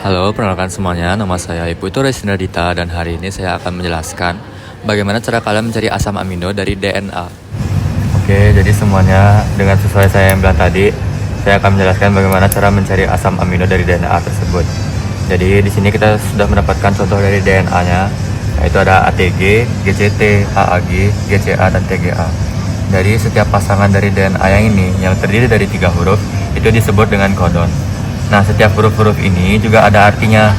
Halo, perkenalkan semuanya, nama saya Ibu itu Resina Dita dan hari ini saya akan menjelaskan bagaimana cara kalian mencari asam amino dari DNA. Oke, jadi semuanya dengan sesuai saya yang bilang tadi, saya akan menjelaskan bagaimana cara mencari asam amino dari DNA tersebut. Jadi di sini kita sudah mendapatkan contoh dari DNA-nya, yaitu ada ATG, GCT, AAG, GCA, dan TGA. Dari setiap pasangan dari DNA yang ini, yang terdiri dari 3 huruf, itu disebut dengan kodon. Nah, setiap huruf-huruf ini juga ada artinya.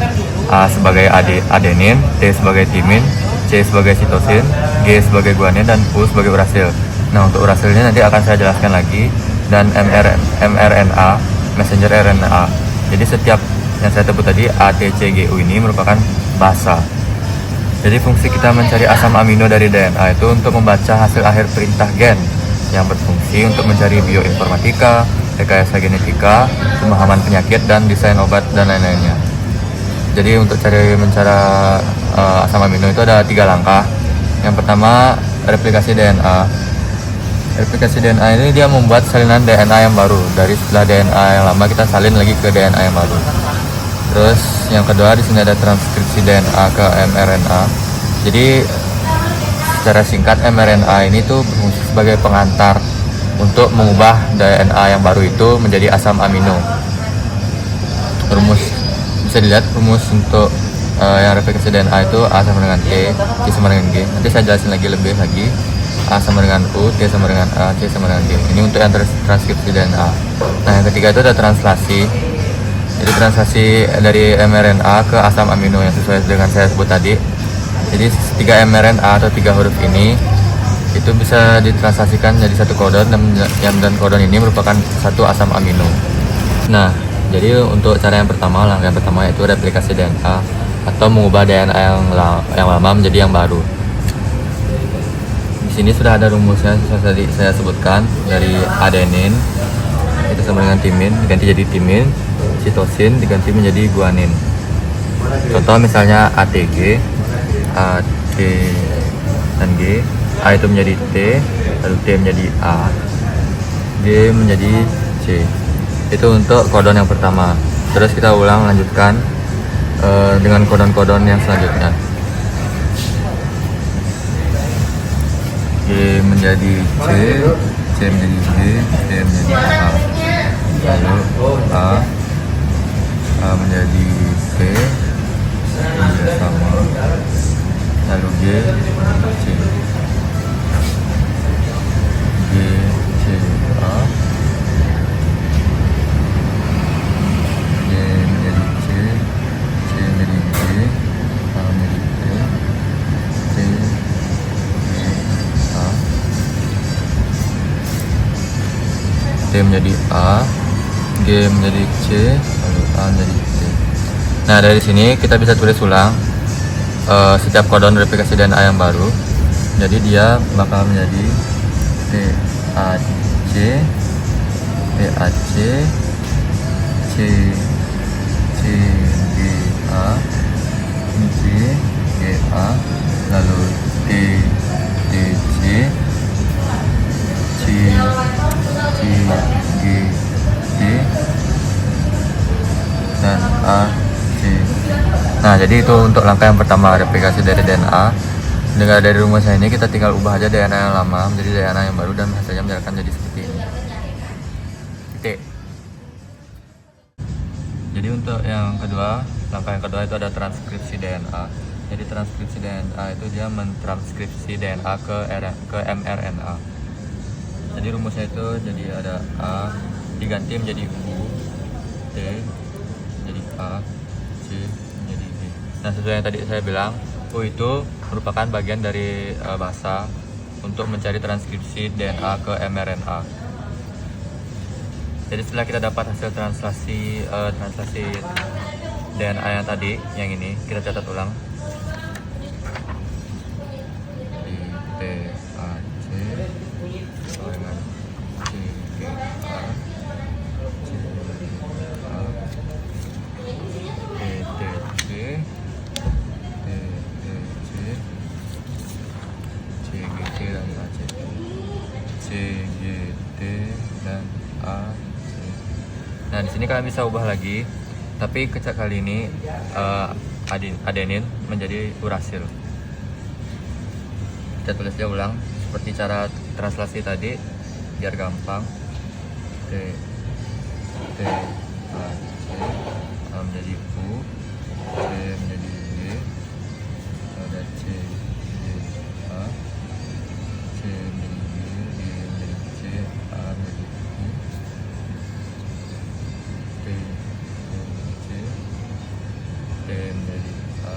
A sebagai adenin, T sebagai timin, C sebagai sitosin, G sebagai guanin, dan U sebagai urasil. Nah, untuk urasilnya nanti akan saya jelaskan lagi. Dan mRNA, messenger RNA. Jadi setiap yang saya sebut tadi, A, T, C, G, U ini merupakan basa. Jadi fungsi kita mencari asam amino dari DNA itu untuk membaca hasil akhir perintah gen yang berfungsi untuk mencari bioinformatika, rekayasa genetika, pemahaman penyakit, dan desain obat, dan lain-lainnya. Jadi untuk mencari asam amino itu ada 3 langkah. Yang pertama, replikasi DNA. Replikasi DNA ini dia membuat salinan DNA yang baru. Dari setelah DNA yang lama kita salin lagi ke DNA yang baru. Terus yang kedua, di sini ada transkripsi DNA ke mRNA. Jadi secara singkat, mRNA ini tuh berfungsi sebagai pengantar untuk mengubah DNA yang baru itu menjadi asam amino. Rumus bisa dilihat, rumus untuk yang replikasi DNA itu A sama dengan T, T sama dengan G. Nanti saya jelasin lebih lagi. A sama dengan U, T sama dengan A, C sama dengan G. Ini untuk yang transkripsi DNA. Nah, yang ketiga itu ada translasi. Jadi translasi dari mRNA ke asam amino yang sesuai dengan saya sebut tadi. Jadi 3 mRNA atau 3 huruf ini itu bisa ditranslasikan jadi satu kodon, dan kodon ini merupakan satu asam amino. Nah, jadi untuk cara yang pertama, langkah yang pertama yaitu replikasi DNA atau mengubah DNA yang lama menjadi yang baru. Di sini sudah ada rumusnya seperti tadi saya sebutkan. Dari adenin itu sama dengan timin diganti jadi timin, sitosin diganti menjadi guanin. Contoh misalnya ATG, A, T, dan G. A itu menjadi T, lalu T menjadi A, G menjadi C. Itu untuk kodon yang pertama. Terus kita ulang lanjutkan dengan kodon-kodon yang selanjutnya. G menjadi C, C menjadi G, C menjadi A. Lalu A menjadi T, menjadi sama. Lalu G menjadi C. G, C, A. G menjadi C, C menjadi G, A menjadi T, T, G, A. T menjadi A, G menjadi C, lalu A menjadi T. Nah, dari sini kita bisa tulis ulang setiap kodon replikasi DNA yang baru. Jadi dia bakal menjadi TAC, TAC, CGA, CGA, lalu TTC, CGT, dan AC. Nah, jadi itu untuk langkah yang pertama, replikasi dari DNA. Dengan dari rumusnya ini kita tinggal ubah aja DNA yang lama menjadi DNA yang baru, dan hasilnya akan jadi seperti ini. Titik. Jadi untuk yang kedua, langkah yang kedua itu ada transkripsi DNA. Jadi transkripsi DNA itu dia mentranskripsi DNA ke mRNA. Jadi rumusnya itu jadi ada A diganti menjadi U, T menjadi A, C menjadi G. Nah, sesuai yang tadi saya bilang, U itu merupakan bagian dari basa untuk mencari transkripsi DNA ke mRNA. Jadi setelah kita dapat hasil translasi DNA yang tadi, yang ini kita catat ulang. Di T A C dengan C G A, C A, T T C, CGT dan ACT, CGT dan AC. Nah, di sini kalian bisa ubah lagi Tapi kali ini adenin menjadi urasil. Kita tulisnya ulang seperti cara translasi tadi biar gampang. T T A C A menjadi U, C menjadi Y, ada C Y A, C menjadi Y, Y menjadi C, A menjadi U, T menjadi C, T menjadi A,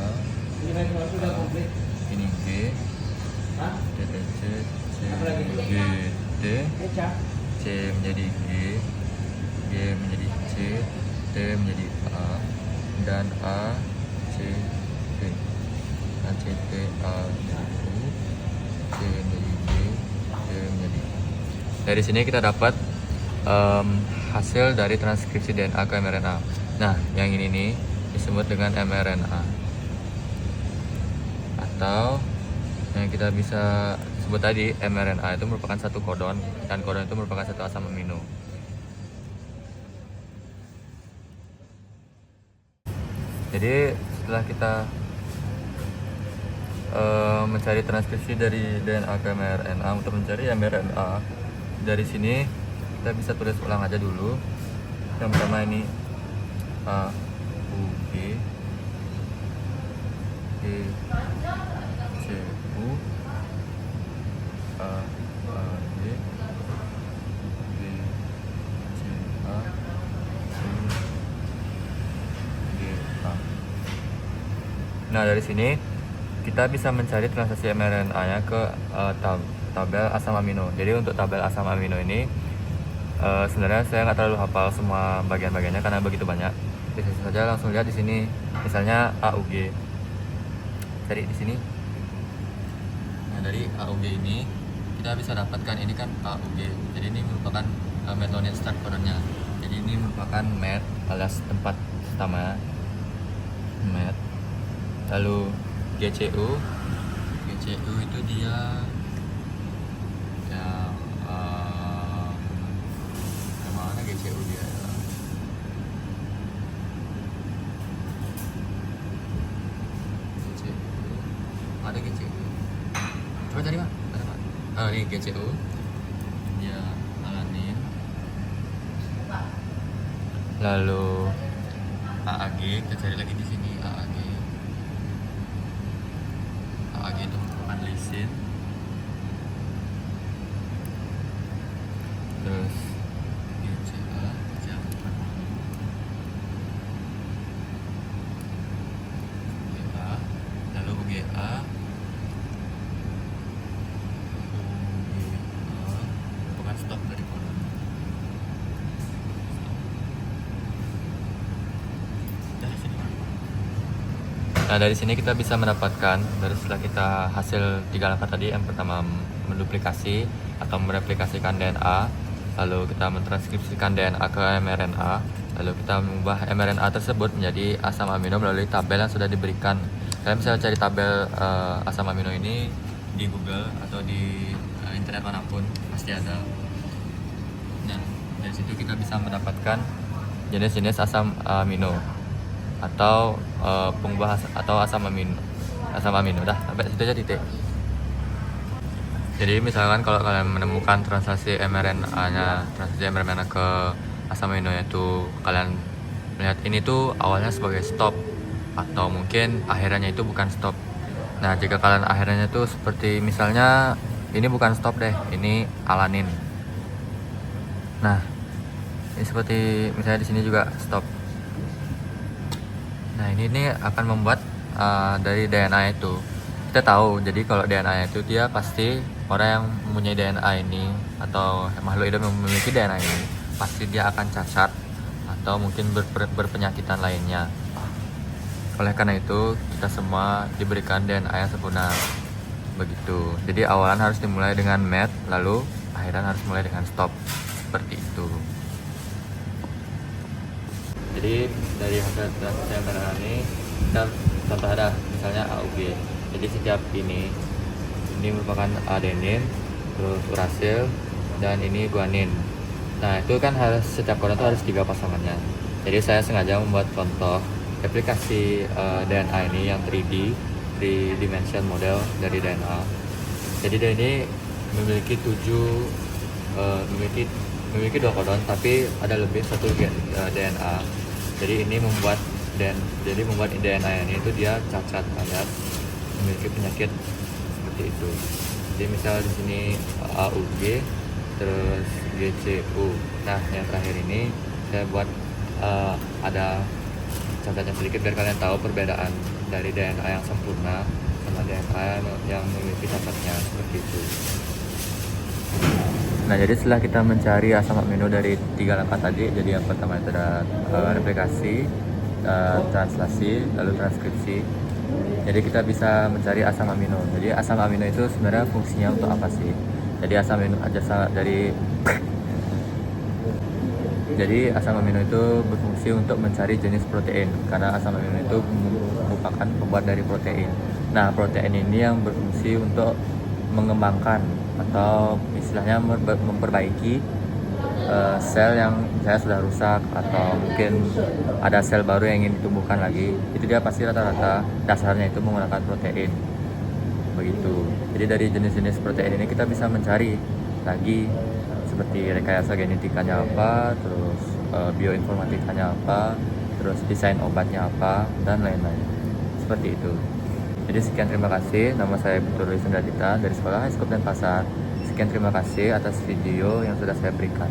ini G, T T C, C G T, C menjadi G, G menjadi C, T menjadi A, dan A C T, A C T A menjadi U, C menjadi G, C menjadi A. Dari sini kita dapat hasil dari transkripsi DNA ke mRNA. Nah, yang ini nih disebut dengan mRNA, atau yang kita bisa sebut tadi mRNA itu merupakan satu kodon, dan kodon itu merupakan satu asam amino. Jadi setelah kita mencari transkripsi dari DNA ke mRNA, untuk mencari mRNA dari sini kita bisa tulis ulang aja dulu. Yang pertama ini A U G, G C U, A G, G C A, C G A. Nah, dari sini kita bisa mencari transaksi mRNA-nya ke tabel asam amino. Jadi untuk tabel asam amino ini sebenarnya saya nggak terlalu hafal semua bagian-bagiannya karena begitu banyak. Bisa saja langsung lihat di sini. Misalnya AUG. Cari di sini. Nah, dari AUG ini kita bisa dapatkan ini kan AUG. Jadi ini merupakan methionine start codonnya. Jadi ini merupakan MET alias tempat pertama MET. Lalu GCU itu dia yang mana GCU dia ya? GCU ada GCU, coba cari Pak. Ada Pak? Ini GCU dia alanin. Lalu AAG kita cari lagi di sini. AAG itu merupakan lisin. Terus GCA, GA, lalu UGA, bukan stop dari kolom. Nah, dari sini kita bisa mendapatkan, dari setelah kita hasil 3 langkah tadi, yang pertama menduplikasi atau mereplikasikan DNA, lalu kita mentranskripsikan DNA ke mRNA, lalu kita mengubah mRNA tersebut menjadi asam amino melalui tabel yang sudah diberikan. Kalian bisa cari tabel asam amino ini di Google atau di internet manapun, pasti ada. Nah, dari situ kita bisa mendapatkan jenis-jenis asam amino atau pengubah atau asam amino. Udah sampai situ aja titik. Jadi misalkan kalau kalian menemukan translasi mRNA-nya, ke asam amino, itu kalian melihat ini tuh awalnya sebagai stop, atau mungkin akhirannya itu bukan stop. Nah, jika kalian akhirannya tuh seperti misalnya ini bukan stop deh, ini alanin. Nah, ini seperti misalnya di sini juga stop. Nah, ini akan membuat dari DNA itu kita tahu. Jadi kalau DNA itu dia pasti orang yang mempunyai DNA ini atau makhluk hidup yang memiliki DNA ini pasti dia akan cacat atau mungkin berpenyakitan lainnya. Oleh karena itu kita semua diberikan DNA yang sempurna begitu. Jadi awalan harus dimulai dengan MET, lalu akhiran harus mulai dengan stop, seperti itu. Jadi dari hasil transaksi mRNA ini kita contoh ada misalnya AUG. Jadi setiap ini merupakan adenin, terus urasil, dan ini guanin. Nah, itu kan harus setiap kodon itu harus 3 pasangannya. Jadi saya sengaja membuat contoh aplikasi DNA ini yang 3D, 3 dimension model dari DNA. Jadi dia ini memiliki memiliki 2 kodon, tapi ada lebih satu DNA. Jadi ini membuat DNA ini itu dia cacat alias memiliki penyakit seperti itu. Jadi misal di sini AUG, terus GCU. Nah, yang terakhir ini saya buat ada cacatnya sedikit biar kalian tahu perbedaan dari DNA yang sempurna sama DNA yang memiliki cacatnya seperti itu. Nah, jadi setelah kita mencari asam amino dari 3 langkah tadi, jadi yang pertama itu ada replikasi, translasi, lalu transkripsi. Jadi kita bisa mencari asam amino. Jadi asam amino itu sebenarnya fungsinya untuk apa sih? Jadi asam amino itu berfungsi untuk mencari jenis protein, karena asam amino itu merupakan pembuat dari protein. Nah, protein ini yang berfungsi untuk mengembangkan atau istilahnya memperbaiki sel yang saya sudah rusak, atau mungkin ada sel baru yang ingin ditumbuhkan lagi. Itu dia pasti rata-rata dasarnya itu menggunakan protein. Begitu. Jadi dari jenis-jenis protein ini kita bisa mencari lagi seperti rekayasa genetikanya apa, terus bioinformatikanya apa, terus desain obatnya apa, dan lain-lain. Seperti itu. Jadi sekian, terima kasih. Nama saya Putu Roy Sendradita dari Sekolah High School Denpasar. Sekian, terima kasih atas video yang sudah saya berikan.